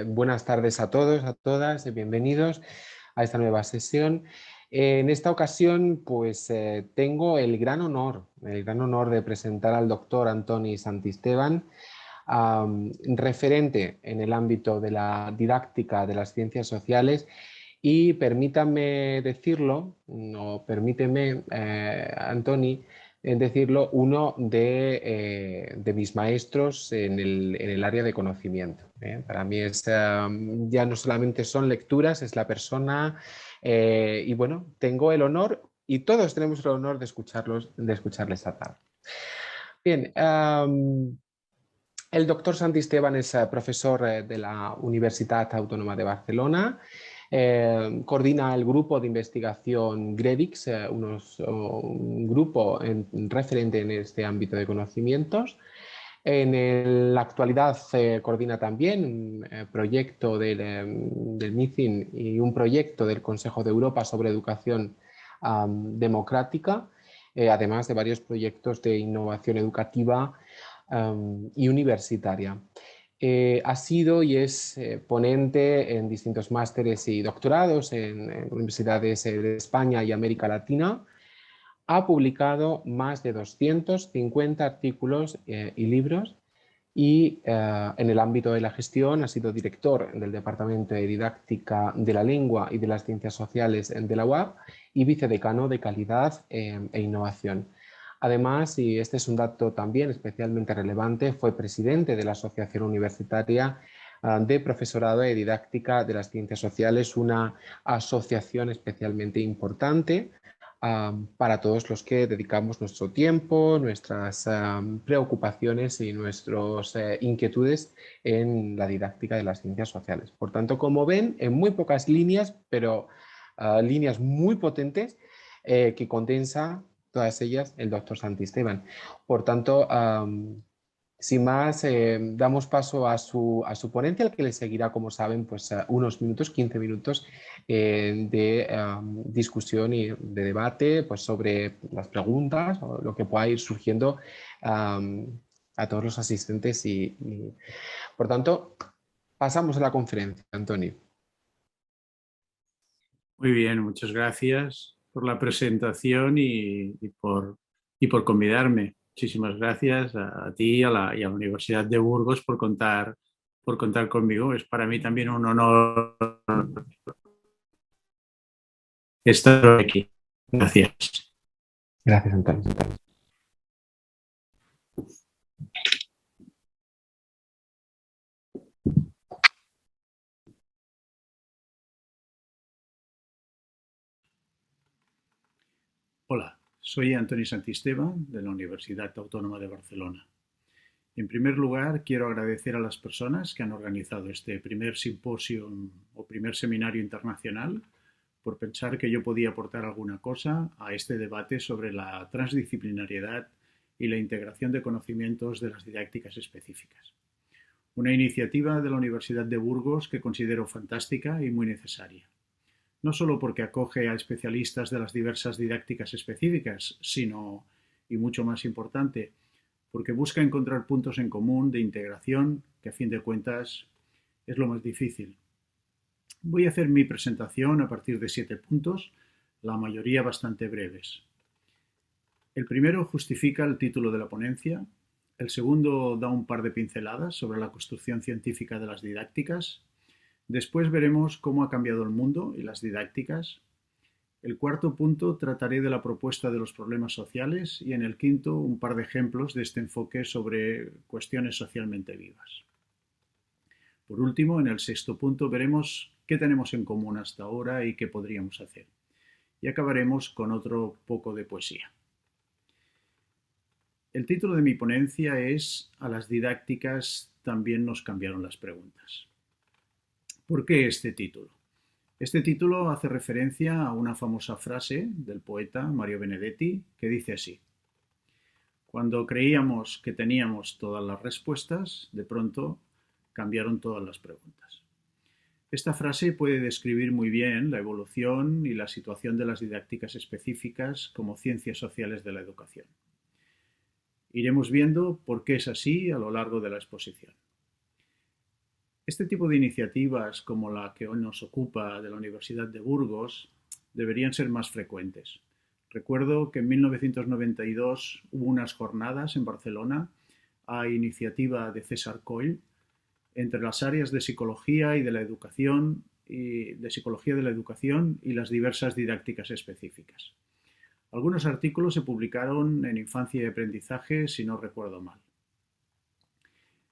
Buenas tardes a todos, a todas, bienvenidos a esta nueva sesión. En esta ocasión, tengo el gran honor de presentar al doctor Antoni Santisteban, referente en el ámbito de la didáctica de las ciencias sociales y permítame decirlo, o permíteme, Antoni, decirlo, uno de mis maestros en el área de conocimiento. Para mí ya no solamente son lecturas, es la persona y bueno, tengo el honor y todos tenemos el honor de escucharles esta tarde. Bien, el doctor Santisteban es profesor de la Universitat Autónoma de Barcelona. Coordina el grupo de investigación GREDIX, un grupo referente en este ámbito de conocimientos. En la actualidad coordina también un proyecto del MICIN y un proyecto del Consejo de Europa sobre educación democrática, además de varios proyectos de innovación educativa y universitaria. Ha sido y es ponente en distintos másteres y doctorados en universidades de España y América Latina. Ha publicado más de 250 artículos y libros y en el ámbito de la gestión ha sido director del Departamento de Didáctica de la Lengua y de las Ciencias Sociales de la UAB y vicedecano de Calidad e Innovación. Además, y este es un dato también especialmente relevante, fue presidente de la Asociación Universitaria de Profesorado de Didáctica de las Ciencias Sociales, una asociación especialmente importante para todos los que dedicamos nuestro tiempo, nuestras preocupaciones y nuestras inquietudes en la didáctica de las ciencias sociales. Por tanto, como ven, en muy pocas líneas, pero líneas muy potentes que condensa todas ellas el doctor Santisteban. Por tanto, sin más, damos paso a su ponencia, al que le seguirá, como saben, unos minutos, 15 minutos de discusión y de debate sobre las preguntas o lo que pueda ir surgiendo a todos los asistentes. Por tanto, pasamos a la conferencia, Antoni. Muy bien, muchas gracias por la presentación y por convidarme. Muchísimas gracias a ti y a la Universidad de Burgos por contar conmigo. Es para mí también un honor estar aquí. Gracias. Gracias, Antoni. Hola, soy Antoni Santisteban de la Universidad Autónoma de Barcelona. En primer lugar, quiero agradecer a las personas que han organizado este primer simposio o primer seminario internacional por pensar que yo podía aportar alguna cosa a este debate sobre la transdisciplinariedad y la integración de conocimientos de las didácticas específicas. Una iniciativa de la Universidad de Burgos que considero fantástica y muy necesaria. No solo porque acoge a especialistas de las diversas didácticas específicas, sino, y mucho más importante, porque busca encontrar puntos en común de integración, que a fin de cuentas es lo más difícil. Voy a hacer mi presentación a partir de 7 puntos, la mayoría bastante breves. El primero justifica el título de la ponencia, el segundo da un par de pinceladas sobre la construcción científica de las didácticas, después veremos cómo ha cambiado el mundo y las didácticas. El cuarto punto trataré de la propuesta de los problemas sociales y en el quinto un par de ejemplos de este enfoque sobre cuestiones socialmente vivas. Por último, en el sexto punto veremos qué tenemos en común hasta ahora y qué podríamos hacer. Y acabaremos con otro poco de poesía. El título de mi ponencia es «A las didácticas también nos cambiaron las preguntas». ¿Por qué este título? Este título hace referencia a una famosa frase del poeta Mario Benedetti que dice así: cuando creíamos que teníamos todas las respuestas, de pronto cambiaron todas las preguntas. Esta frase puede describir muy bien la evolución y la situación de las didácticas específicas como ciencias sociales de la educación. Iremos viendo por qué es así a lo largo de la exposición. Este tipo de iniciativas, como la que hoy nos ocupa de la Universidad de Burgos, deberían ser más frecuentes. Recuerdo que en 1992 hubo unas jornadas en Barcelona a iniciativa de César Coll entre las áreas de psicología y de la educación y las diversas didácticas específicas. Algunos artículos se publicaron en Infancia y Aprendizaje, si no recuerdo mal.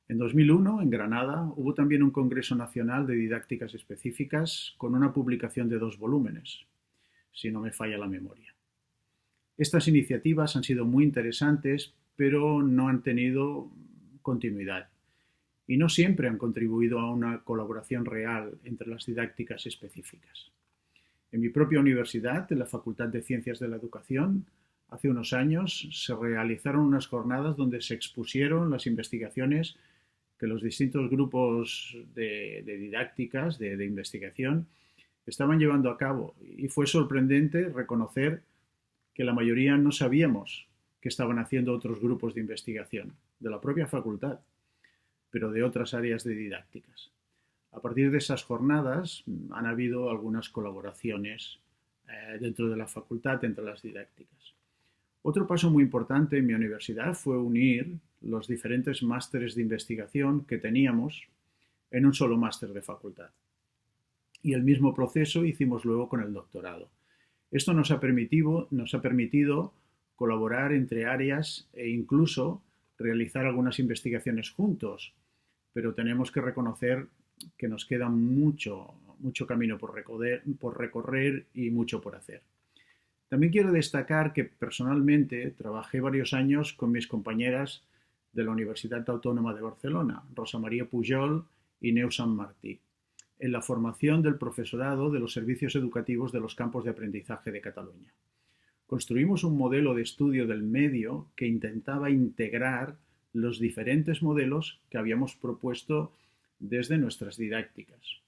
En 2001, en Granada, hubo también un Congreso Nacional de Didácticas Específicas con una publicación de 2 volúmenes, si no me falla la memoria. Estas iniciativas han sido muy interesantes, pero no han tenido continuidad y no siempre han contribuido a una colaboración real entre las didácticas específicas. En mi propia universidad, en la Facultad de Ciencias de la Educación, hace unos años se realizaron unas jornadas donde se expusieron las investigaciones que los distintos grupos de didácticas, de investigación, estaban llevando a cabo. Y fue sorprendente reconocer que la mayoría no sabíamos qué estaban haciendo otros grupos de investigación de la propia facultad, pero de otras áreas de didácticas. A partir de esas jornadas han habido algunas colaboraciones dentro de la facultad entre las didácticas. Otro paso muy importante en mi universidad fue unir los diferentes másteres de investigación que teníamos en un solo máster de facultad. Y el mismo proceso hicimos luego con el doctorado. Esto nos ha permitido colaborar entre áreas e incluso realizar algunas investigaciones juntos, pero tenemos que reconocer que nos queda mucho camino por recorrer y mucho por hacer. También quiero destacar que personalmente trabajé varios años con mis compañeras de la Universidad Autónoma de Barcelona, Rosa María Pujol y Neus Sant Martí, en la formación del profesorado de los servicios educativos de los campos de aprendizaje de Cataluña. Construimos un modelo de estudio del medio que intentaba integrar los diferentes modelos que habíamos propuesto desde nuestras didácticas.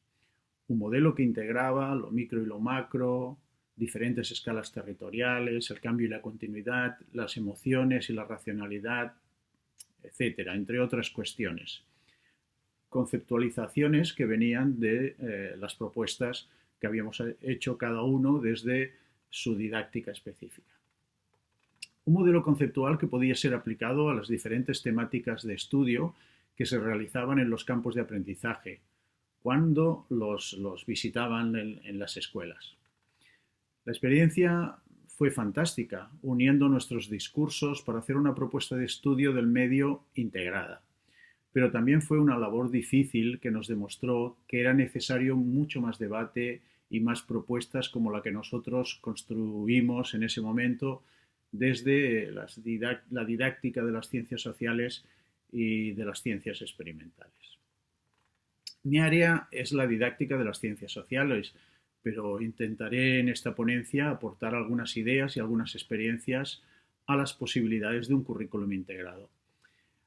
Un modelo que integraba lo micro y lo macro, diferentes escalas territoriales, el cambio y la continuidad, las emociones y la racionalidad, etcétera, entre otras cuestiones. Conceptualizaciones que venían de las propuestas que habíamos hecho cada uno desde su didáctica específica. Un modelo conceptual que podía ser aplicado a las diferentes temáticas de estudio que se realizaban en los campos de aprendizaje cuando los visitaban en las escuelas. La experiencia fue fantástica, uniendo nuestros discursos para hacer una propuesta de estudio del medio integrada. Pero también fue una labor difícil que nos demostró que era necesario mucho más debate y más propuestas como la que nosotros construimos en ese momento desde la didáctica de las ciencias sociales y de las ciencias experimentales. Mi área es la didáctica de las ciencias sociales, pero intentaré en esta ponencia aportar algunas ideas y algunas experiencias a las posibilidades de un currículum integrado.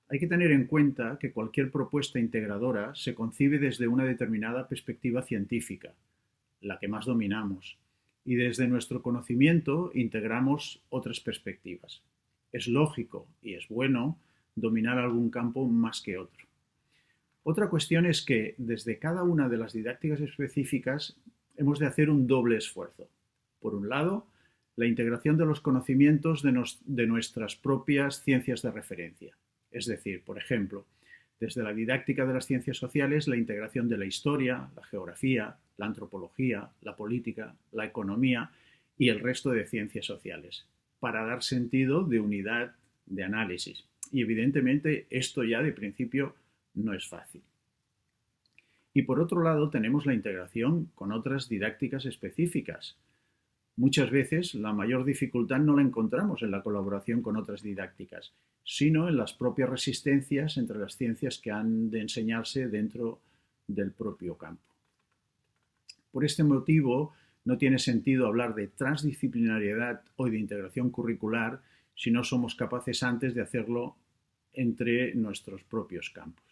Hay que tener en cuenta que cualquier propuesta integradora se concibe desde una determinada perspectiva científica, la que más dominamos, y desde nuestro conocimiento integramos otras perspectivas. Es lógico y es bueno dominar algún campo más que otro. Otra cuestión es que desde cada una de las didácticas específicas hemos de hacer un doble esfuerzo. Por un lado, la integración de los conocimientos de nuestras propias ciencias de referencia. Es decir, por ejemplo, desde la didáctica de las ciencias sociales, la integración de la historia, la geografía, la antropología, la política, la economía y el resto de ciencias sociales, para dar sentido de unidad de análisis. Y evidentemente esto ya de principio no es fácil. Y por otro lado tenemos la integración con otras didácticas específicas. Muchas veces la mayor dificultad no la encontramos en la colaboración con otras didácticas, sino en las propias resistencias entre las ciencias que han de enseñarse dentro del propio campo. Por este motivo, no tiene sentido hablar de transdisciplinariedad o de integración curricular si no somos capaces antes de hacerlo entre nuestros propios campos.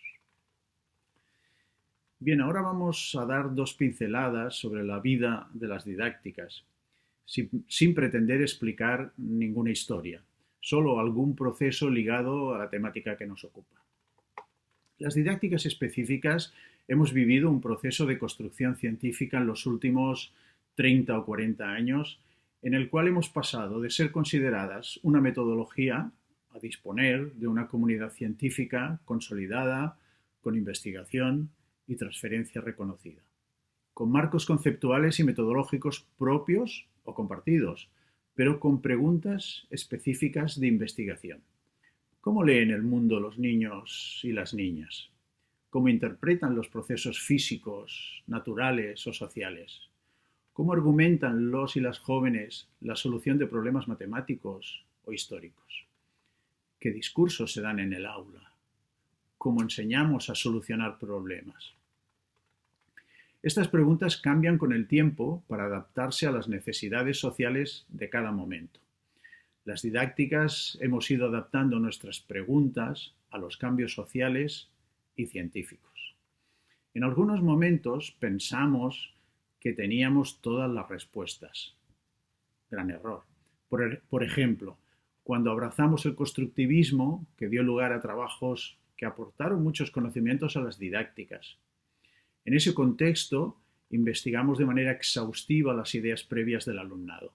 Bien, ahora vamos a dar 2 pinceladas sobre la vida de las didácticas, sin pretender explicar ninguna historia, solo algún proceso ligado a la temática que nos ocupa. Las didácticas específicas hemos vivido un proceso de construcción científica en los últimos 30 o 40 años, en el cual hemos pasado de ser consideradas una metodología a disponer de una comunidad científica consolidada, con investigación y transferencia reconocida, con marcos conceptuales y metodológicos propios o compartidos, pero con preguntas específicas de investigación. ¿Cómo leen el mundo los niños y las niñas? ¿Cómo interpretan los procesos físicos, naturales o sociales? ¿Cómo argumentan los y las jóvenes la solución de problemas matemáticos o históricos? ¿Qué discursos se dan en el aula? ¿Cómo enseñamos a solucionar problemas? Estas preguntas cambian con el tiempo para adaptarse a las necesidades sociales de cada momento. Las didácticas hemos ido adaptando nuestras preguntas a los cambios sociales y científicos. En algunos momentos pensamos que teníamos todas las respuestas. Gran error. Por ejemplo, cuando abrazamos el constructivismo, que dio lugar a trabajos que aportaron muchos conocimientos a las didácticas. En ese contexto, investigamos de manera exhaustiva las ideas previas del alumnado,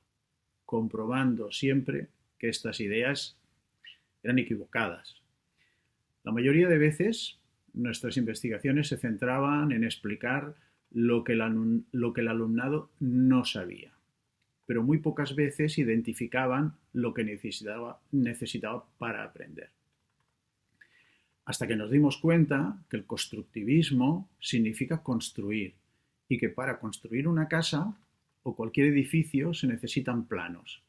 comprobando siempre que estas ideas eran equivocadas. La mayoría de veces, nuestras investigaciones se centraban en explicar lo que el alumnado no sabía, pero muy pocas veces identificaban lo que necesitaba para aprender. Hasta que nos dimos cuenta que el constructivismo significa construir y que para construir una casa o cualquier edificio se necesitan planos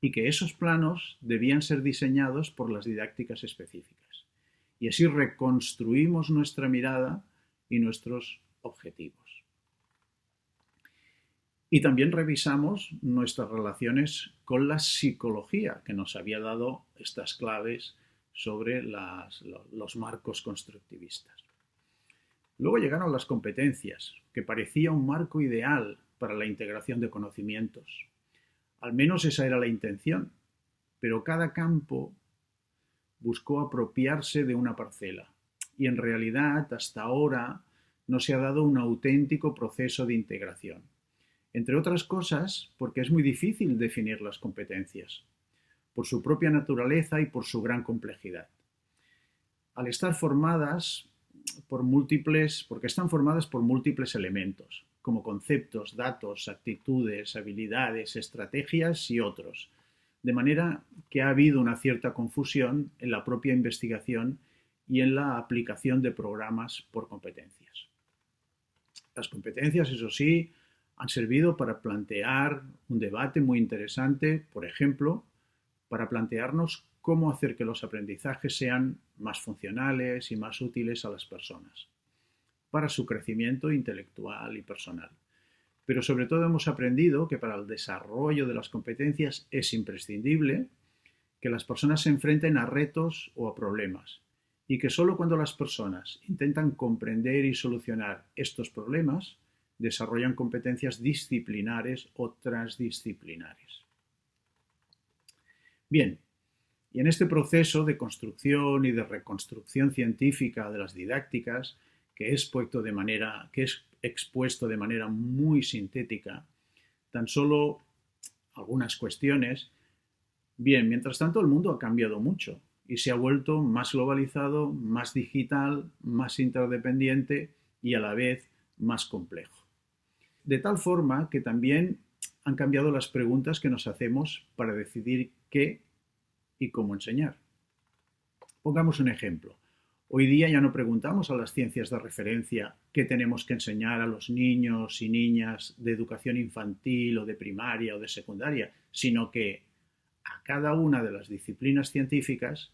y que esos planos debían ser diseñados por las didácticas específicas. Y así reconstruimos nuestra mirada y nuestros objetivos. Y también revisamos nuestras relaciones con la psicología, que nos había dado estas claves sobre los marcos constructivistas. Luego llegaron las competencias, que parecía un marco ideal para la integración de conocimientos. Al menos esa era la intención, pero cada campo buscó apropiarse de una parcela y en realidad hasta ahora no se ha dado un auténtico proceso de integración. Entre otras cosas, porque es muy difícil definir las competencias, por su propia naturaleza y por su gran complejidad. Al estar formadas porque están formadas por múltiples elementos, como conceptos, datos, actitudes, habilidades, estrategias y otros, de manera que ha habido una cierta confusión en la propia investigación y en la aplicación de programas por competencias. Las competencias, eso sí, han servido para plantear un debate muy interesante, por ejemplo, para plantearnos cómo hacer que los aprendizajes sean más funcionales y más útiles a las personas, para su crecimiento intelectual y personal. Pero sobre todo hemos aprendido que para el desarrollo de las competencias es imprescindible que las personas se enfrenten a retos o a problemas y que solo cuando las personas intentan comprender y solucionar estos problemas desarrollan competencias disciplinares o transdisciplinares. Bien, y en este proceso de construcción y de reconstrucción científica de las didácticas, que es expuesto de manera muy sintética, tan solo algunas cuestiones. Bien, mientras tanto el mundo ha cambiado mucho y se ha vuelto más globalizado, más digital, más interdependiente y a la vez más complejo. De tal forma que también han cambiado las preguntas que nos hacemos para decidir qué y cómo enseñar. Pongamos un ejemplo. Hoy día ya no preguntamos a las ciencias de referencia qué tenemos que enseñar a los niños y niñas de educación infantil o de primaria o de secundaria, sino que a cada una de las disciplinas científicas,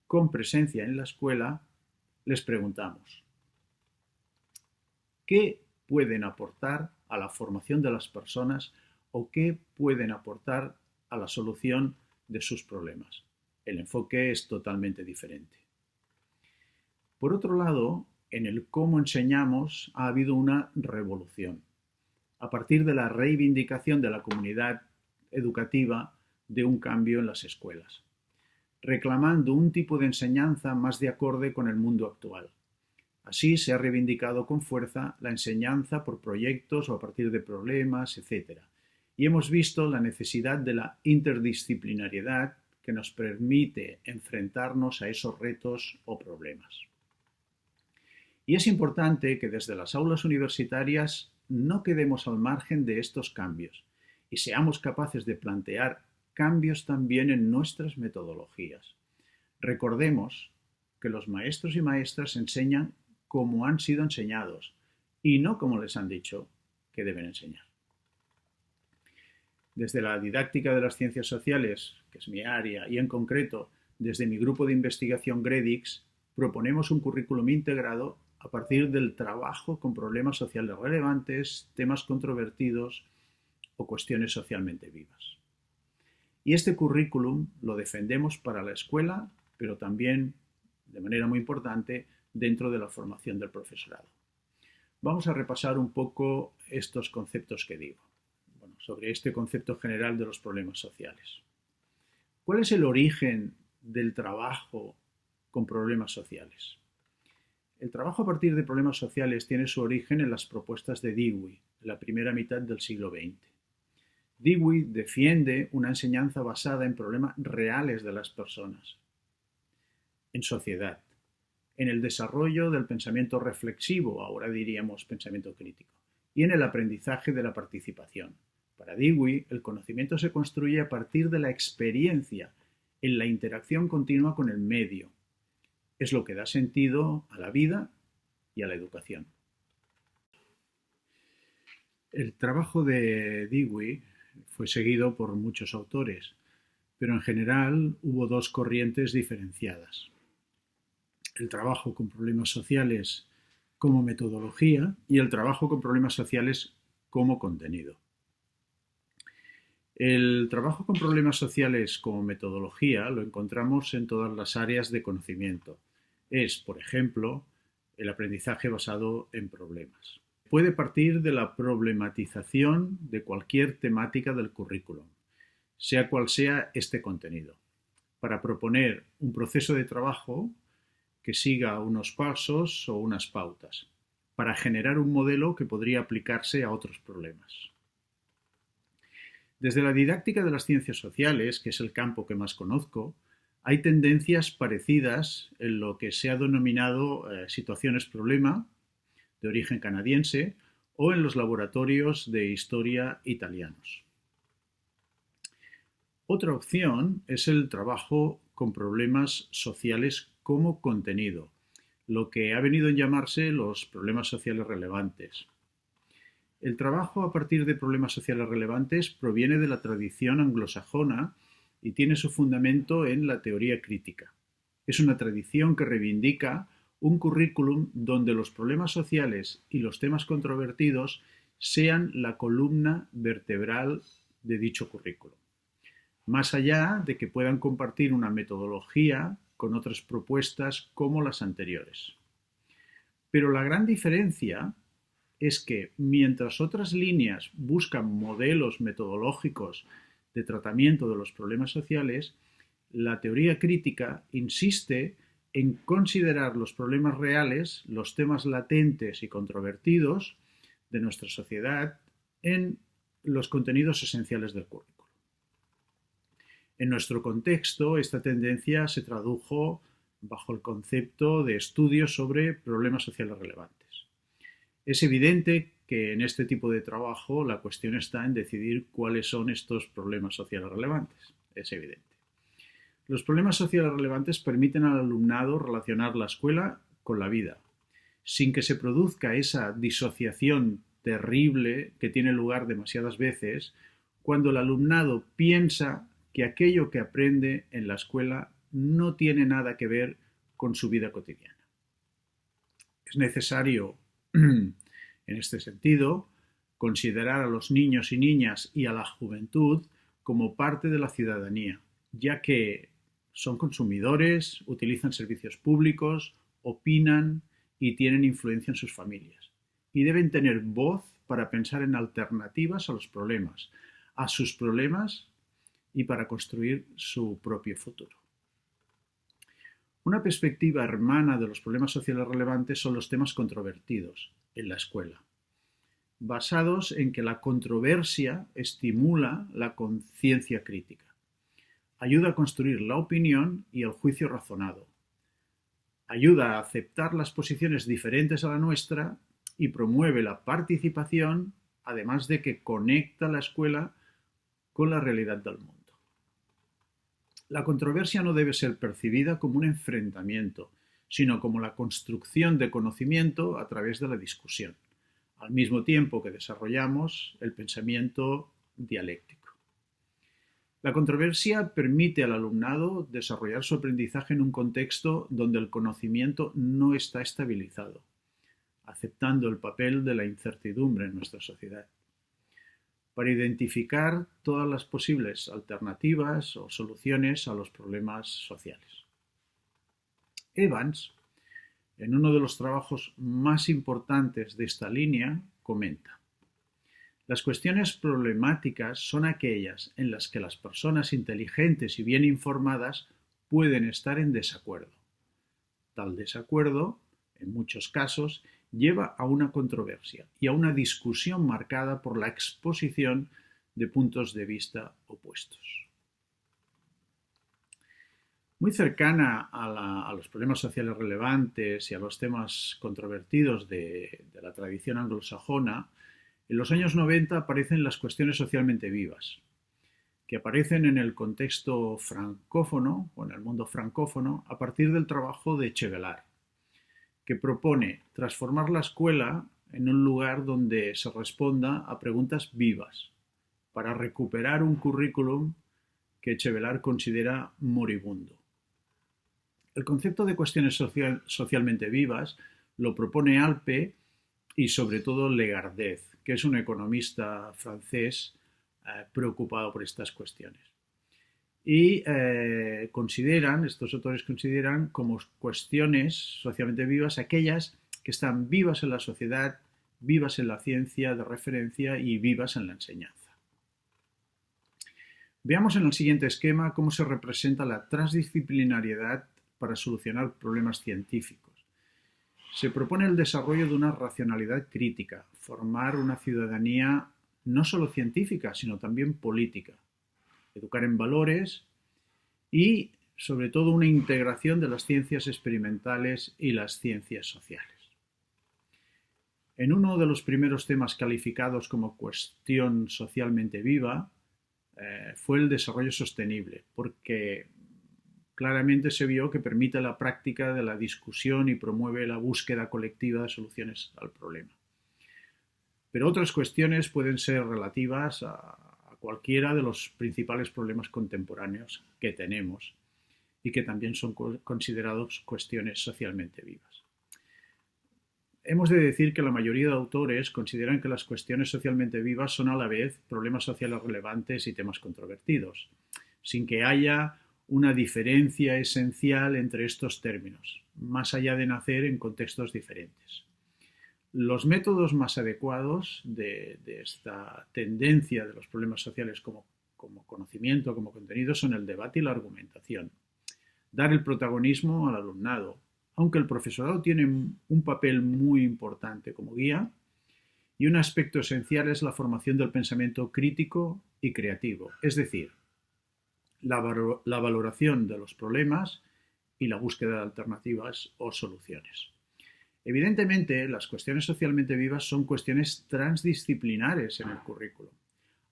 con presencia en la escuela, les preguntamos ¿qué pueden aportar a la formación de las personas o qué pueden aportar a la solución de sus problemas? El enfoque es totalmente diferente. Por otro lado, en el cómo enseñamos ha habido una revolución. A partir de la reivindicación de la comunidad educativa de un cambio en las escuelas, reclamando un tipo de enseñanza más de acorde con el mundo actual, Así se ha reivindicado con fuerza la enseñanza por proyectos o a partir de problemas, etc. Y hemos visto la necesidad de la interdisciplinariedad que nos permite enfrentarnos a esos retos o problemas. Y es importante que desde las aulas universitarias no quedemos al margen de estos cambios y seamos capaces de plantear cambios también en nuestras metodologías. Recordemos que los maestros y maestras enseñan como han sido enseñados y no como les han dicho que deben enseñar. Desde la didáctica de las ciencias sociales, que es mi área, y en concreto desde mi grupo de investigación GREDIX, proponemos un currículum integrado a partir del trabajo con problemas sociales relevantes, temas controvertidos o cuestiones socialmente vivas. Y este currículum lo defendemos para la escuela, pero también, de manera muy importante, dentro de la formación del profesorado. Vamos a repasar un poco estos conceptos que digo, sobre este concepto general de los problemas sociales. ¿Cuál es el origen del trabajo con problemas sociales? El trabajo a partir de problemas sociales tiene su origen en las propuestas de Dewey, en la primera mitad del siglo XX. Dewey defiende una enseñanza basada en problemas reales de las personas, en sociedad, en el desarrollo del pensamiento reflexivo, ahora diríamos pensamiento crítico, y en el aprendizaje de la participación. Para Dewey, el conocimiento se construye a partir de la experiencia, en la interacción continua con el medio. Es lo que da sentido a la vida y a la educación. El trabajo de Dewey fue seguido por muchos autores, pero en general hubo dos corrientes diferenciadas. El trabajo con problemas sociales como metodología y el trabajo con problemas sociales como contenido. El trabajo con problemas sociales como metodología lo encontramos en todas las áreas de conocimiento. Es, por ejemplo, el aprendizaje basado en problemas. Puede partir de la problematización de cualquier temática del currículum, sea cual sea este contenido, para proponer un proceso de trabajo que siga unos pasos o unas pautas, para generar un modelo que podría aplicarse a otros problemas. Desde la didáctica de las ciencias sociales, que es el campo que más conozco, hay tendencias parecidas en lo que se ha denominado situaciones problema, de origen canadiense, o en los laboratorios de historia italianos. Otra opción es el trabajo con problemas sociales como contenido, lo que ha venido a llamarse los problemas sociales relevantes. El trabajo a partir de problemas sociales relevantes proviene de la tradición anglosajona y tiene su fundamento en la teoría crítica. Es una tradición que reivindica un currículum donde los problemas sociales y los temas controvertidos sean la columna vertebral de dicho currículum, más allá de que puedan compartir una metodología con otras propuestas como las anteriores. Pero la gran diferencia es que mientras otras líneas buscan modelos metodológicos de tratamiento de los problemas sociales, la teoría crítica insiste en considerar los problemas reales, los temas latentes y controvertidos de nuestra sociedad en los contenidos esenciales del currículo. En nuestro contexto, esta tendencia se tradujo bajo el concepto de estudios sobre problemas sociales relevantes. Es evidente que en este tipo de trabajo la cuestión está en decidir cuáles son estos problemas sociales relevantes. Es evidente. Los problemas sociales relevantes permiten al alumnado relacionar la escuela con la vida, sin que se produzca esa disociación terrible que tiene lugar demasiadas veces cuando el alumnado piensa que aquello que aprende en la escuela no tiene nada que ver con su vida cotidiana. Es necesario, en este sentido, considerar a los niños y niñas y a la juventud como parte de la ciudadanía, ya que son consumidores, utilizan servicios públicos, opinan y tienen influencia en sus familias. Y deben tener voz para pensar en alternativas a los problemas, a sus problemas y para construir su propio futuro. Una perspectiva hermana de los problemas sociales relevantes son los temas controvertidos en la escuela, basados en que la controversia estimula la conciencia crítica, ayuda a construir la opinión y el juicio razonado, ayuda a aceptar las posiciones diferentes a la nuestra y promueve la participación, además de que conecta la escuela con la realidad del mundo. La controversia no debe ser percibida como un enfrentamiento, sino como la construcción de conocimiento a través de la discusión, al mismo tiempo que desarrollamos el pensamiento dialéctico. La controversia permite al alumnado desarrollar su aprendizaje en un contexto donde el conocimiento no está estabilizado, aceptando el papel de la incertidumbre en nuestra sociedad, para identificar todas las posibles alternativas o soluciones a los problemas sociales. Evans, en uno de los trabajos más importantes de esta línea, comenta: las cuestiones problemáticas son aquellas en las que las personas inteligentes y bien informadas pueden estar en desacuerdo. Tal desacuerdo, en muchos casos, lleva a una controversia y a una discusión marcada por la exposición de puntos de vista opuestos. Muy cercana a los problemas sociales relevantes y a los temas controvertidos de la tradición anglosajona, en los años 90 aparecen las cuestiones socialmente vivas, que aparecen en el contexto francófono o en el mundo francófono a partir del trabajo de Chevelard, que propone transformar la escuela en un lugar donde se responda a preguntas vivas, para recuperar un currículum que Chevelard considera moribundo. El concepto de cuestiones socialmente vivas lo propone Alpe y sobre todo Legardez, que es un economista francés preocupado por estas cuestiones. Y estos autores consideran como cuestiones socialmente vivas aquellas que están vivas en la sociedad, vivas en la ciencia de referencia y vivas en la enseñanza. Veamos en el siguiente esquema cómo se representa la transdisciplinariedad para solucionar problemas científicos. Se propone el desarrollo de una racionalidad crítica, formar una ciudadanía no solo científica, sino también política, educar en valores y, sobre todo, una integración de las ciencias experimentales y las ciencias sociales. En uno de los primeros temas calificados como cuestión socialmente viva fue el desarrollo sostenible, porque claramente se vio que permite la práctica de la discusión y promueve la búsqueda colectiva de soluciones al problema. Pero otras cuestiones pueden ser relativas a cualquiera de los principales problemas contemporáneos que tenemos y que también son considerados cuestiones socialmente vivas. Hemos de decir que la mayoría de autores consideran que las cuestiones socialmente vivas son a la vez problemas sociales relevantes y temas controvertidos, sin que haya una diferencia esencial entre estos términos, más allá de nacer en contextos diferentes. Los métodos más adecuados de esta tendencia de los problemas sociales como conocimiento, como contenido, son el debate y la argumentación. Dar el protagonismo al alumnado, aunque el profesorado tiene un papel muy importante como guía, y un aspecto esencial es la formación del pensamiento crítico y creativo, es decir, la valoración de los problemas y la búsqueda de alternativas o soluciones. Evidentemente, las cuestiones socialmente vivas son cuestiones transdisciplinares en el currículo,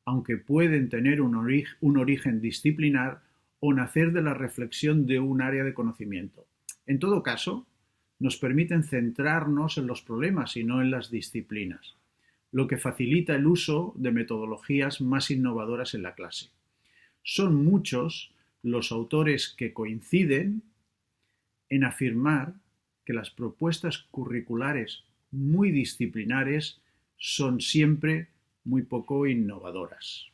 aunque pueden tener un origen disciplinar o nacer de la reflexión de un área de conocimiento. En todo caso, nos permiten centrarnos en los problemas y no en las disciplinas, lo que facilita el uso de metodologías más innovadoras en la clase. Son muchos los autores que coinciden en afirmar que las propuestas curriculares muy disciplinares son siempre muy poco innovadoras.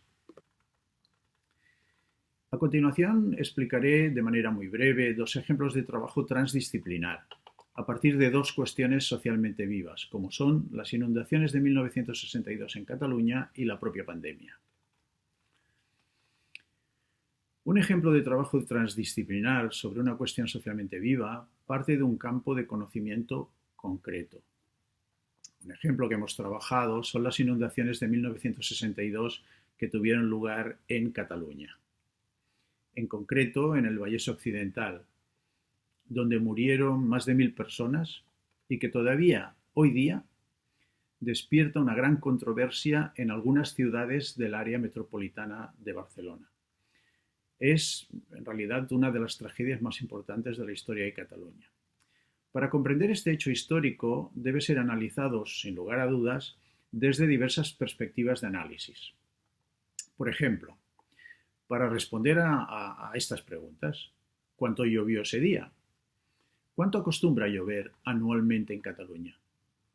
A continuación explicaré de manera muy breve dos ejemplos de trabajo transdisciplinar, a partir de dos cuestiones socialmente vivas, como son las inundaciones de 1962 en Cataluña y la propia pandemia. Un ejemplo de trabajo transdisciplinar sobre una cuestión socialmente viva parte de un campo de conocimiento concreto. Un ejemplo que hemos trabajado son las inundaciones de 1962 que tuvieron lugar en Cataluña, en concreto en el Vallés Occidental, donde murieron más de 1000 personas y que todavía hoy día despierta una gran controversia en algunas ciudades del área metropolitana de Barcelona. Es, en realidad, una de las tragedias más importantes de la historia de Cataluña. Para comprender este hecho histórico debe ser analizado, sin lugar a dudas, desde diversas perspectivas de análisis. Por ejemplo, para responder a estas preguntas, ¿cuánto llovió ese día? ¿Cuánto acostumbra llover anualmente en Cataluña?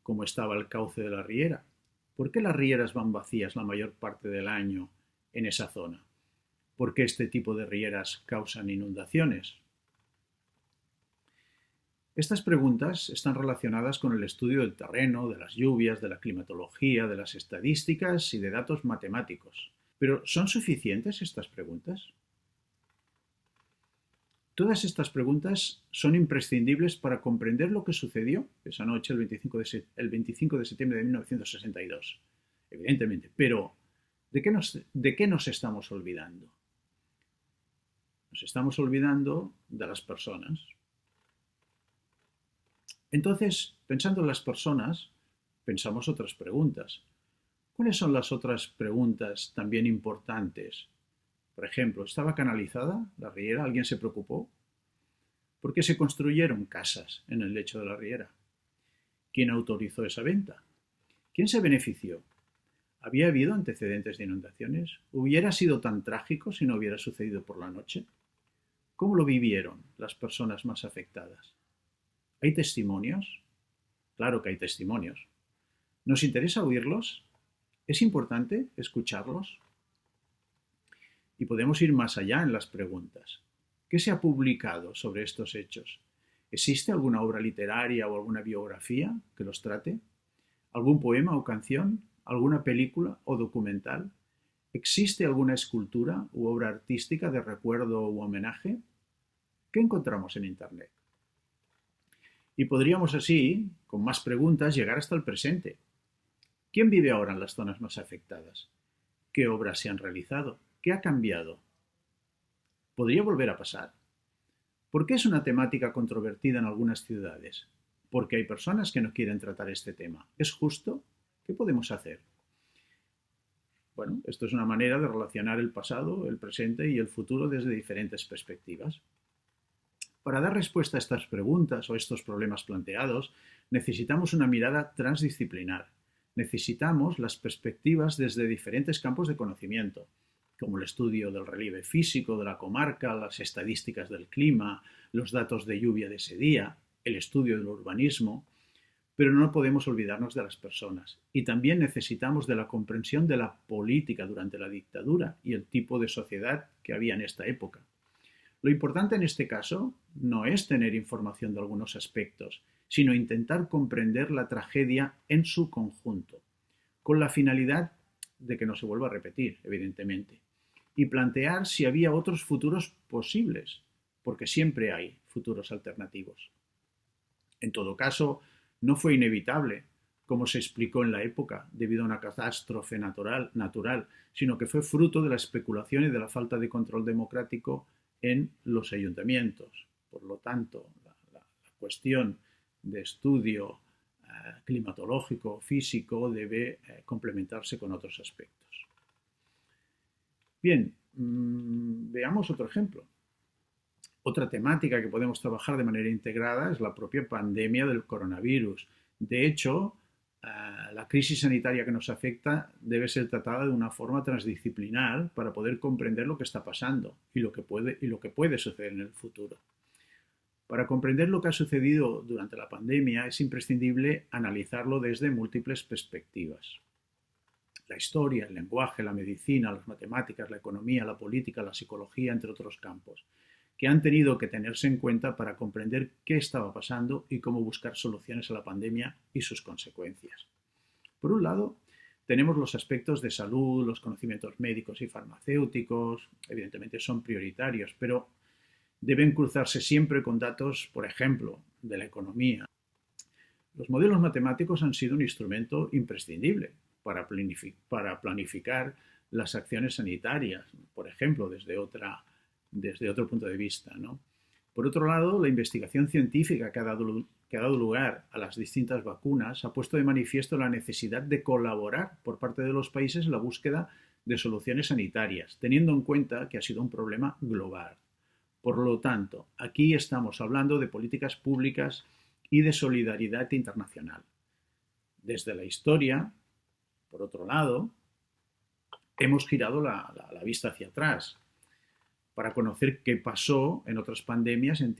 ¿Cómo estaba el cauce de la riera? ¿Por qué las rieras van vacías la mayor parte del año en esa zona? ¿Por qué este tipo de rieras causan inundaciones? Estas preguntas están relacionadas con el estudio del terreno, de las lluvias, de la climatología, de las estadísticas y de datos matemáticos. Pero ¿son suficientes estas preguntas? Todas estas preguntas son imprescindibles para comprender lo que sucedió esa noche, el 25 de septiembre de 1962, evidentemente. Pero, ¿de qué nos estamos olvidando? Nos estamos olvidando de las personas. Entonces, pensando en las personas, pensamos otras preguntas. ¿Cuáles son las otras preguntas también importantes? Por ejemplo, ¿estaba canalizada la riera? ¿Alguien se preocupó? ¿Por qué se construyeron casas en el lecho de la riera? ¿Quién autorizó esa venta? ¿Quién se benefició? ¿Había habido antecedentes de inundaciones? ¿Hubiera sido tan trágico si no hubiera sucedido por la noche? ¿Cómo lo vivieron las personas más afectadas? ¿Hay testimonios? Claro que hay testimonios. ¿Nos interesa oírlos? ¿Es importante escucharlos? Y podemos ir más allá en las preguntas. ¿Qué se ha publicado sobre estos hechos? ¿Existe alguna obra literaria o alguna biografía que los trate? ¿Algún poema o canción? ¿Alguna película o documental? ¿Existe alguna escultura u obra artística de recuerdo u homenaje? ¿Qué encontramos en Internet? Y podríamos así, con más preguntas, llegar hasta el presente. ¿Quién vive ahora en las zonas más afectadas? ¿Qué obras se han realizado? ¿Qué ha cambiado? ¿Podría volver a pasar? ¿Por qué es una temática controvertida en algunas ciudades? Porque hay personas que no quieren tratar este tema. ¿Es justo? ¿Qué podemos hacer? Bueno, esto es una manera de relacionar el pasado, el presente y el futuro desde diferentes perspectivas. Para dar respuesta a estas preguntas o estos problemas planteados, necesitamos una mirada transdisciplinar. Necesitamos las perspectivas desde diferentes campos de conocimiento, como el estudio del relieve físico de la comarca, las estadísticas del clima, los datos de lluvia de ese día, el estudio del urbanismo, pero no podemos olvidarnos de las personas. Y también necesitamos de la comprensión de la política durante la dictadura y el tipo de sociedad que había en esta época. Lo importante en este caso no es tener información de algunos aspectos, sino intentar comprender la tragedia en su conjunto, con la finalidad de que no se vuelva a repetir, evidentemente, y plantear si había otros futuros posibles, porque siempre hay futuros alternativos. En todo caso, no fue inevitable, como se explicó en la época, debido a una catástrofe natural, sino que fue fruto de la especulación y de la falta de control democrático en los ayuntamientos. Por lo tanto, la cuestión de estudio climatológico, físico, debe complementarse con otros aspectos. Bien, veamos otro ejemplo. Otra temática que podemos trabajar de manera integrada es la propia pandemia del coronavirus. De hecho, la crisis sanitaria que nos afecta debe ser tratada de una forma transdisciplinar para poder comprender lo que está pasando y lo que puede suceder en el futuro. Para comprender lo que ha sucedido durante la pandemia es imprescindible analizarlo desde múltiples perspectivas. La historia, el lenguaje, la medicina, las matemáticas, la economía, la política, la psicología, entre otros campos, que han tenido que tenerse en cuenta para comprender qué estaba pasando y cómo buscar soluciones a la pandemia y sus consecuencias. Por un lado, Tenemos los aspectos de salud, los conocimientos médicos y farmacéuticos, evidentemente son prioritarios, pero deben cruzarse siempre con datos, por ejemplo, de la economía. Los modelos matemáticos han sido un instrumento imprescindible para planificar las acciones sanitarias, por ejemplo, desde otro punto de vista, ¿no? Por otro lado, la investigación científica que ha dado lugar a las distintas vacunas ha puesto de manifiesto la necesidad de colaborar por parte de los países en la búsqueda de soluciones sanitarias, teniendo en cuenta que ha sido un problema global. Por lo tanto, aquí estamos hablando de políticas públicas y de solidaridad internacional. Desde la historia, por otro lado, hemos girado la vista hacia atrás para conocer qué pasó en otras pandemias en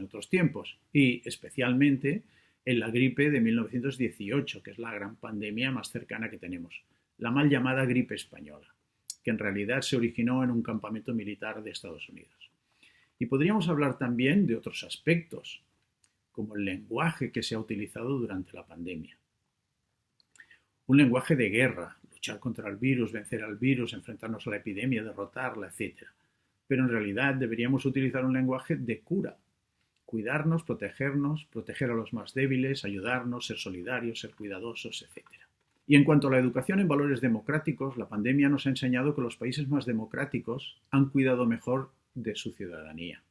otros tiempos y especialmente en la gripe de 1918, que es la gran pandemia más cercana que tenemos, la mal llamada gripe española, que en realidad se originó en un campamento militar de Estados Unidos. Y podríamos hablar también de otros aspectos, como el lenguaje que se ha utilizado durante la pandemia. Un lenguaje de guerra, luchar contra el virus, vencer al virus, enfrentarnos a la epidemia, derrotarla, etc. Pero en realidad deberíamos utilizar un lenguaje de cura. Cuidarnos, proteger a los más débiles, ayudarnos, ser solidarios, ser cuidadosos, etc. Y en cuanto a la educación en valores democráticos, la pandemia nos ha enseñado que los países más democráticos han cuidado mejor de su ciudadanía.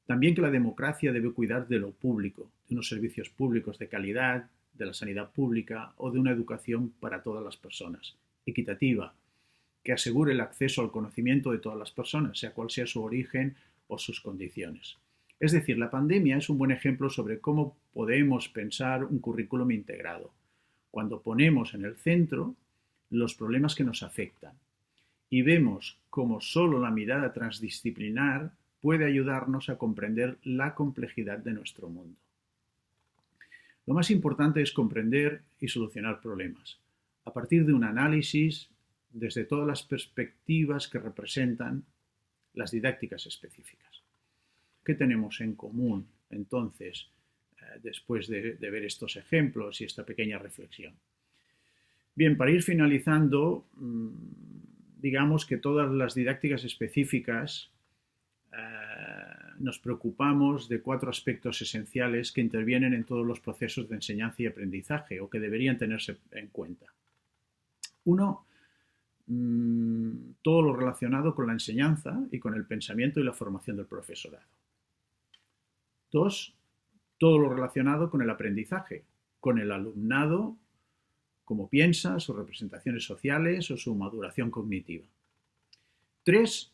También que la democracia debe cuidar de lo público, de unos servicios públicos de calidad, de la sanidad pública o de una educación para todas las personas, equitativa, que asegure el acceso al conocimiento de todas las personas, sea cual sea su origen o sus condiciones. Es decir, la pandemia es un buen ejemplo sobre cómo podemos pensar un currículum integrado, cuando ponemos en el centro los problemas que nos afectan y vemos cómo solo la mirada transdisciplinar puede ayudarnos a comprender la complejidad de nuestro mundo. Lo más importante es comprender y solucionar problemas, a partir de un análisis desde todas las perspectivas que representan las didácticas específicas. ¿Qué tenemos en común, entonces, después de ver estos ejemplos y esta pequeña reflexión? Bien, para ir finalizando, digamos que todas las didácticas específicas nos preocupamos de 4 aspectos esenciales que intervienen en todos los procesos de enseñanza y aprendizaje o que deberían tenerse en cuenta. 1, todo lo relacionado con la enseñanza y con el pensamiento y la formación del profesorado. 2, todo lo relacionado con el aprendizaje, con el alumnado, cómo piensa, sus representaciones sociales o su maduración cognitiva. 3,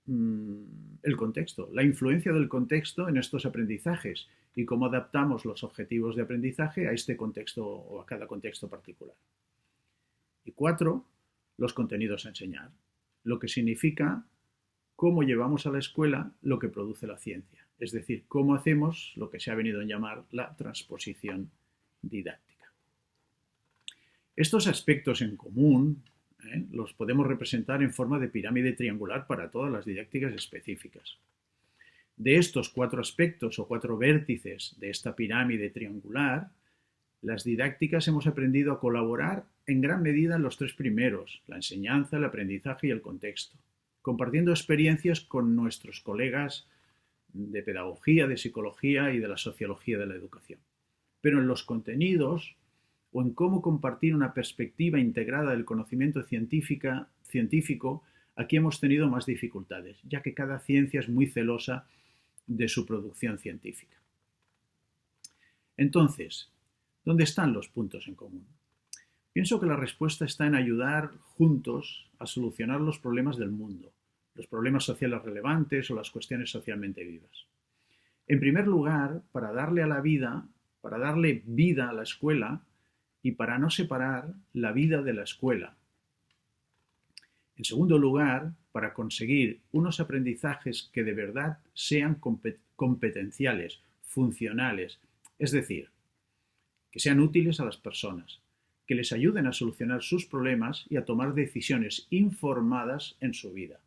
el contexto, la influencia del contexto en estos aprendizajes y cómo adaptamos los objetivos de aprendizaje a este contexto o a cada contexto particular. Y 4, los contenidos a enseñar, lo que significa cómo llevamos a la escuela lo que produce la ciencia, es decir, cómo hacemos lo que se ha venido a llamar la transposición didáctica. Estos aspectos en común los podemos representar en forma de pirámide triangular para todas las didácticas específicas. De estos 4 aspectos o 4 vértices de esta pirámide triangular, las didácticas hemos aprendido a colaborar en gran medida en los 3 primeros, la enseñanza, el aprendizaje y el contexto, compartiendo experiencias con nuestros colegas de pedagogía, de psicología y de la sociología de la educación. Pero en los contenidos o en cómo compartir una perspectiva integrada del conocimiento científico, aquí hemos tenido más dificultades, ya que cada ciencia es muy celosa de su producción científica. Entonces, ¿dónde están los puntos en común? Pienso que la respuesta está en ayudar juntos a solucionar los problemas del mundo, los problemas sociales relevantes o las cuestiones socialmente vivas. En primer lugar, para darle vida a la escuela y para no separar la vida de la escuela. En segundo lugar, para conseguir unos aprendizajes que de verdad sean competenciales, funcionales, es decir, que sean útiles a las personas, que les ayuden a solucionar sus problemas y a tomar decisiones informadas en su vida.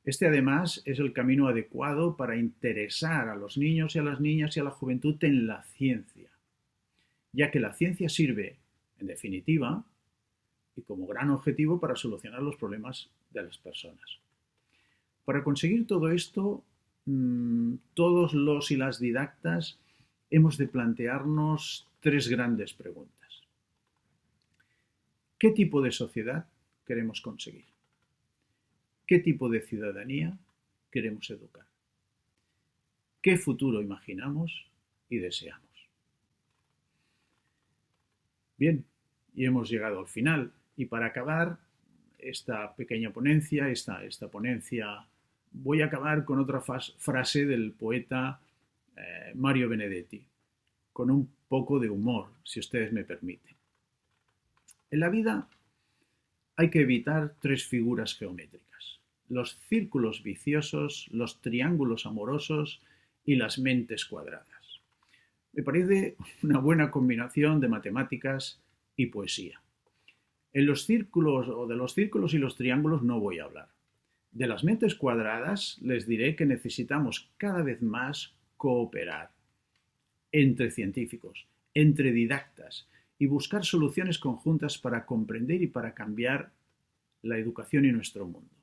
Este, además, es el camino adecuado para interesar a los niños y a las niñas y a la juventud en la ciencia, ya que la ciencia sirve en definitiva, y como gran objetivo para solucionar los problemas de las personas. Para conseguir todo esto, todos los y las didactas hemos de plantearnos tres grandes preguntas. ¿Qué tipo de sociedad queremos conseguir? ¿Qué tipo de ciudadanía queremos educar? ¿Qué futuro imaginamos y deseamos? Bien, y hemos llegado al final. Y para acabar esta pequeña ponencia, esta ponencia, voy a acabar con otra frase del poeta Mario Benedetti, con un poco de humor, si ustedes me permiten. En la vida hay que evitar tres figuras geométricas: los círculos viciosos, los triángulos amorosos y las mentes cuadradas. Me parece una buena combinación de matemáticas y poesía. En los círculos o de los círculos y los triángulos no voy a hablar. De las mentes cuadradas les diré que necesitamos cada vez más cooperar entre científicos, entre didactas y buscar soluciones conjuntas para comprender y para cambiar la educación y nuestro mundo.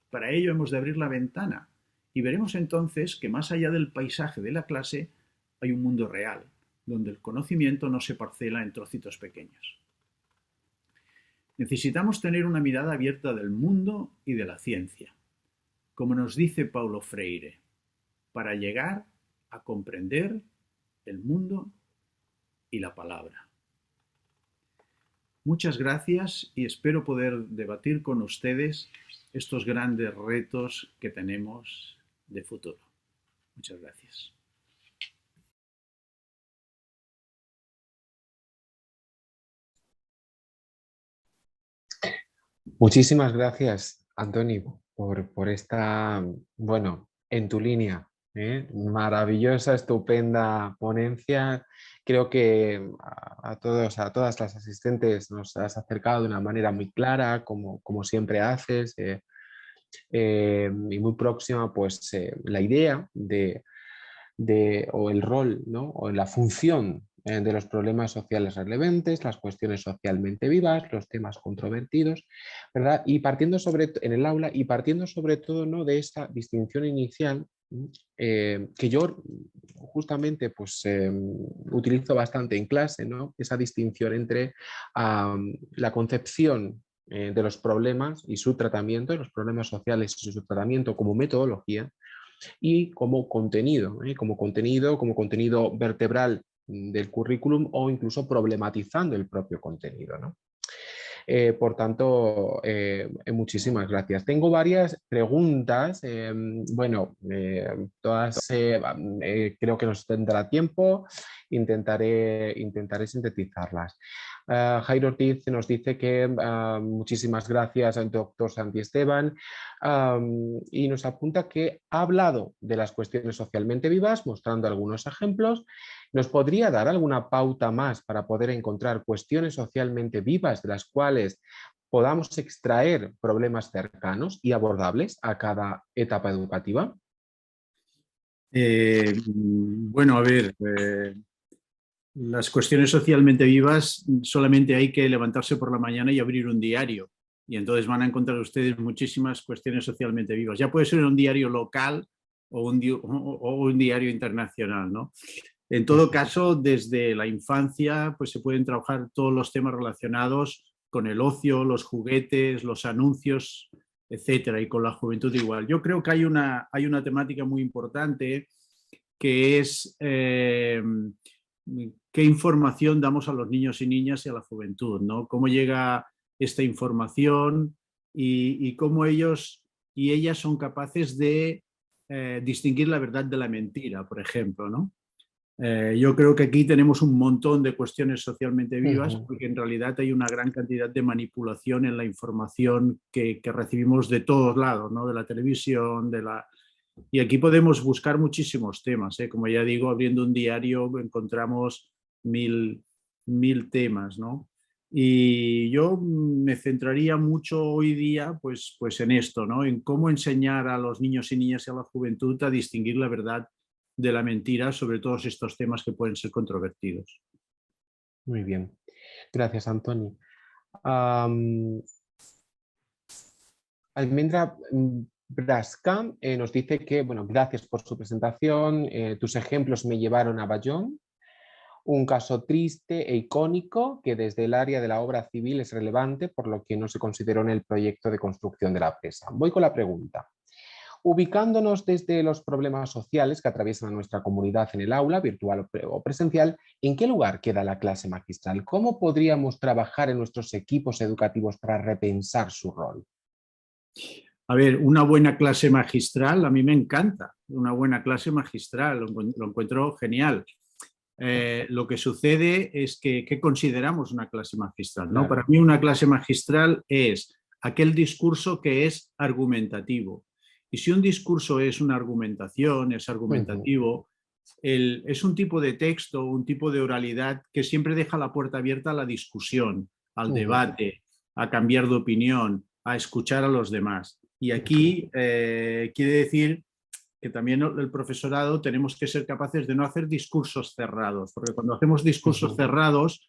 Para ello hemos de abrir la ventana y veremos entonces que más allá del paisaje de la clase hay un mundo real, donde el conocimiento no se parcela en trocitos pequeños. Necesitamos tener una mirada abierta del mundo y de la ciencia, como nos dice Paulo Freire, para llegar a comprender el mundo y la palabra. Muchas gracias y espero poder debatir con ustedes estos grandes retos que tenemos de futuro. Muchas gracias. Muchísimas gracias, Antoni, por esta, bueno, en tu línea, maravillosa, estupenda ponencia. Creo que a todos, a todas las asistentes nos has acercado de una manera muy clara, como siempre haces, y muy próxima, pues la idea o el rol, ¿no? O la función de los problemas sociales relevantes, las cuestiones socialmente vivas, los temas controvertidos, ¿verdad? Y partiendo en el aula y partiendo sobre todo, ¿no?, de esta distinción inicial que yo justamente pues, utilizo bastante en clase, ¿no? Esa distinción entre la concepción de los problemas y su tratamiento, los problemas sociales y su tratamiento como metodología, y como contenido vertebral del currículum o incluso problematizando el propio contenido, ¿no? Por tanto, muchísimas gracias. Tengo varias preguntas, bueno, todas creo que nos tendrá tiempo, intentaré sintetizarlas. Jairo Ortiz nos dice que muchísimas gracias al doctor Santi Esteban y nos apunta que ha hablado de las cuestiones socialmente vivas, mostrando algunos ejemplos. ¿Nos podría dar alguna pauta más para poder encontrar cuestiones socialmente vivas de las cuales podamos extraer problemas cercanos y abordables a cada etapa educativa? Bueno, a ver, las cuestiones socialmente vivas solamente hay que levantarse por la mañana y abrir un diario. Y entonces van a encontrar ustedes muchísimas cuestiones socialmente vivas. Ya puede ser un diario local o un diario internacional, ¿no? En todo caso, desde la infancia pues se pueden trabajar todos los temas relacionados con el ocio, los juguetes, los anuncios, etcétera, y con la juventud igual. Yo creo que hay una temática muy importante que es qué información damos a los niños y niñas y a la juventud, ¿no? Cómo llega esta información y cómo ellos y ellas son capaces de distinguir la verdad de la mentira, por ejemplo, ¿no? Yo creo que aquí tenemos un montón de cuestiones socialmente vivas porque en realidad hay una gran cantidad de manipulación en la información que recibimos de todos lados, ¿no? De la televisión, y aquí podemos buscar muchísimos temas, ¿eh? Como ya digo, abriendo un diario encontramos mil temas, ¿no? Y yo me centraría mucho hoy día pues en esto, ¿no? En cómo enseñar a los niños y niñas y a la juventud a distinguir la verdad de la mentira sobre todos estos temas que pueden ser controvertidos. Muy bien. Gracias, Antoni. Am, Almendra Brasca nos dice que, bueno, gracias por su presentación. Tus ejemplos me llevaron a Bayón, un caso triste e icónico que desde el área de la obra civil es relevante, por lo que no se consideró en el proyecto de construcción de la presa. Voy con la pregunta. Ubicándonos desde los problemas sociales que atraviesan a nuestra comunidad en el aula, virtual o presencial, ¿en qué lugar queda la clase magistral? ¿Cómo podríamos trabajar en nuestros equipos educativos para repensar su rol? A ver, una buena clase magistral, a mí me encanta, una buena clase magistral, lo encuentro genial. Lo que sucede es que, ¿qué consideramos una clase magistral? ¿No? Para Claro. mí una clase magistral es aquel discurso que es argumentativo. Y si un discurso es una argumentación, es argumentativo, es un tipo de texto, un tipo de oralidad que siempre deja la puerta abierta a la discusión, al debate, a cambiar de opinión, a escuchar a los demás. Y aquí quiere decir que también el profesorado tenemos que ser capaces de no hacer discursos cerrados, porque cuando hacemos discursos cerrados,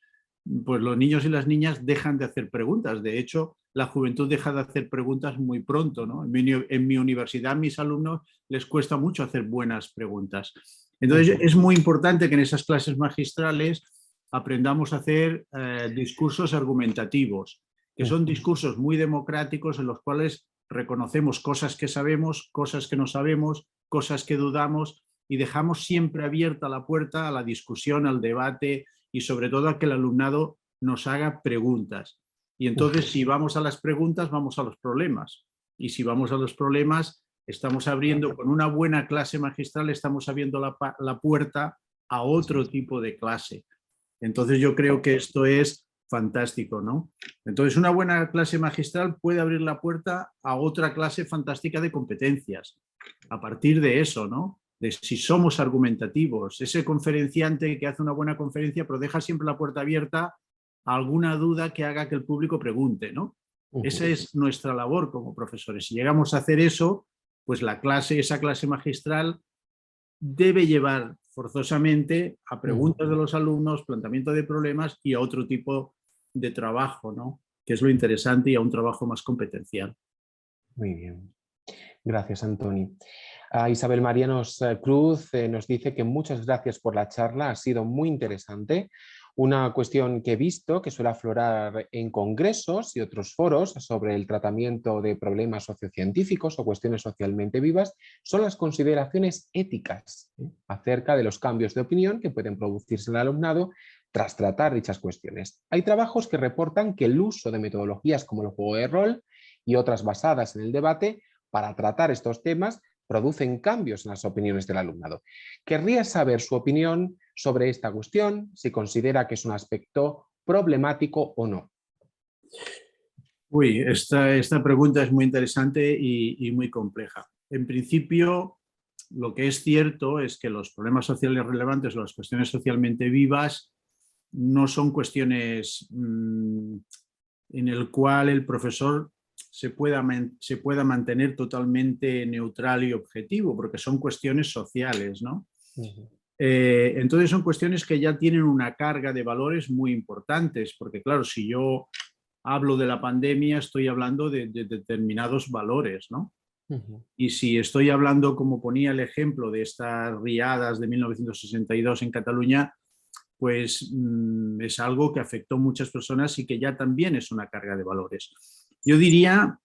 pues los niños y las niñas dejan de hacer preguntas. De hecho, la juventud deja de hacer preguntas muy pronto, ¿no? En mi universidad, a mis alumnos les cuesta mucho hacer buenas preguntas. Entonces, es muy importante que en esas clases magistrales aprendamos a hacer discursos argumentativos, que son discursos muy democráticos en los cuales reconocemos cosas que sabemos, cosas que no sabemos, cosas que dudamos y dejamos siempre abierta la puerta a la discusión, al debate y sobre todo a que el alumnado nos haga preguntas. Y entonces si vamos a las preguntas, vamos a los problemas. Y si vamos a los problemas, estamos abriendo, con una buena clase magistral, estamos abriendo la puerta a otro tipo de clase. Entonces yo creo que esto es fantástico, ¿no? Entonces una buena clase magistral puede abrir la puerta a otra clase fantástica de competencias. A partir de eso, ¿no? De si somos argumentativos, ese conferenciante que hace una buena conferencia pero deja siempre la puerta abierta a alguna duda que haga que el público pregunte, ¿no? Esa es nuestra labor como profesores. Si llegamos a hacer eso, pues la clase, esa clase magistral debe llevar forzosamente a preguntas de los alumnos, planteamiento de problemas y a otro tipo de trabajo, ¿no? Que es lo interesante, y a un trabajo más competencial. Muy bien. Gracias, Antoni. Isabel Marianos Cruz nos dice que muchas gracias por la charla, ha sido muy interesante. Una cuestión que he visto que suele aflorar en congresos y otros foros sobre el tratamiento de problemas sociocientíficos o cuestiones socialmente vivas son las consideraciones éticas acerca de los cambios de opinión que pueden producirse en el alumnado tras tratar dichas cuestiones. Hay trabajos que reportan que el uso de metodologías como el juego de rol y otras basadas en el debate para tratar estos temas producen cambios en las opiniones del alumnado. Querría saber su opinión sobre esta cuestión, si considera que es un aspecto problemático o no. Uy, esta pregunta es muy interesante y muy compleja. En principio, lo que es cierto es que los problemas sociales relevantes o las cuestiones socialmente vivas no son cuestiones en el cual el profesor se pueda mantener totalmente neutral y objetivo, porque son cuestiones sociales, ¿no? Entonces son cuestiones que ya tienen una carga de valores muy importantes, porque claro, si yo hablo de la pandemia, estoy hablando de determinados valores, ¿no? Y si estoy hablando, como ponía el ejemplo de estas riadas de 1962 en Cataluña, pues es algo que afectó a muchas personas y que ya también es una carga de valores. Yo diría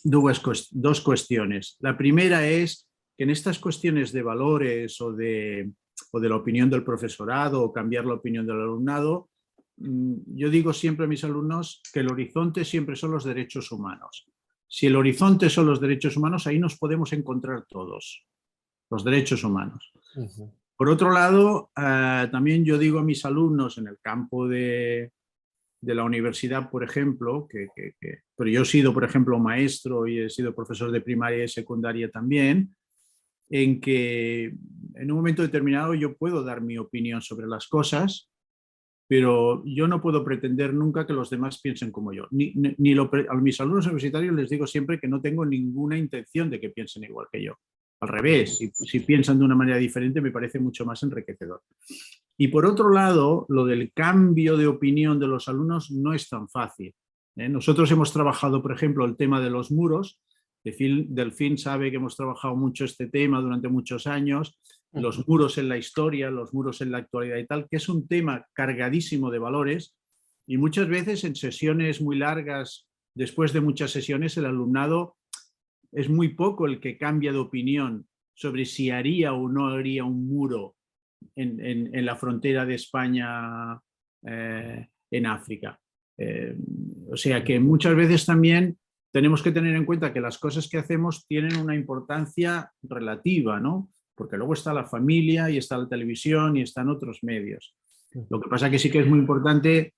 dos cuestiones. La primera es que en estas cuestiones de valores o de la opinión del profesorado o cambiar la opinión del alumnado, yo digo siempre a mis alumnos que el horizonte siempre son los derechos humanos. Si el horizonte son los derechos humanos, ahí nos podemos encontrar todos, los derechos humanos. Por otro lado, también yo digo a mis alumnos en el campo de la universidad, por ejemplo, pero yo he sido, por ejemplo, maestro y he sido profesor de primaria y secundaria también, en que en un momento determinado yo puedo dar mi opinión sobre las cosas, pero yo no puedo pretender nunca que los demás piensen como yo. A mis alumnos universitarios les digo siempre que no tengo ninguna intención de que piensen igual que yo. Al revés, si piensan de una manera diferente me parece mucho más enriquecedor. Y por otro lado, lo del cambio de opinión de los alumnos no es tan fácil. Nosotros hemos trabajado, por ejemplo, el tema de los muros. Delfín sabe que hemos trabajado mucho este tema durante muchos años, los muros en la historia, los muros en la actualidad y tal, que es un tema cargadísimo de valores y muchas veces en sesiones muy largas, después de muchas sesiones, el alumnado es muy poco el que cambia de opinión sobre si haría o no haría un muro en la frontera de España en África. O sea que muchas veces también tenemos que tener en cuenta que las cosas que hacemos tienen una importancia relativa, ¿no? Porque luego está la familia y está la televisión y están otros medios. Lo que pasa que sí que es muy importante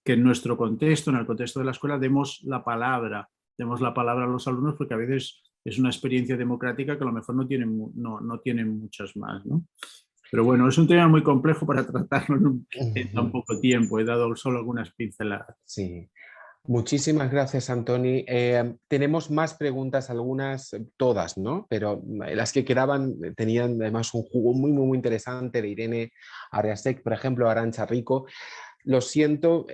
que en nuestro contexto, en el contexto de la escuela, demos la palabra a los alumnos, porque a veces es una experiencia democrática que a lo mejor no tienen muchas más, ¿no? Pero bueno, es un tema muy complejo para tratarlo en tan poco tiempo. He dado solo algunas pinceladas. Sí. Muchísimas gracias, Antoni. Tenemos más preguntas, algunas, todas, ¿no? Pero las que quedaban tenían además un jugo muy, muy, muy interesante de Irene Arriasec, por ejemplo, Arantxa Rico. Lo siento,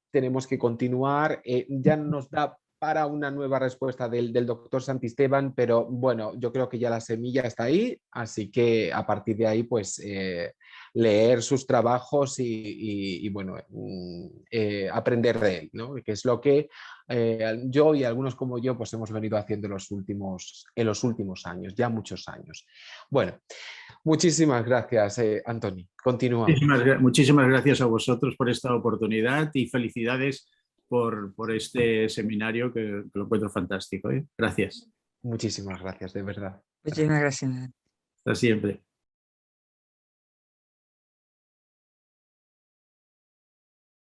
tenemos que continuar. Ya nos da para una nueva respuesta del doctor Santisteban, pero bueno, yo creo que ya la semilla está ahí, así que a partir de ahí, pues leer sus trabajos y bueno, aprender de él, ¿no? Que es lo que yo y algunos como yo pues hemos venido haciendo en los últimos años, ya muchos años. Bueno, muchísimas gracias, Antoni. Continuamos. Muchísimas gracias a vosotros por esta oportunidad y felicidades por este seminario que lo encuentro fantástico. Gracias. Muchísimas gracias, de verdad. Muchísimas gracias. Hasta siempre.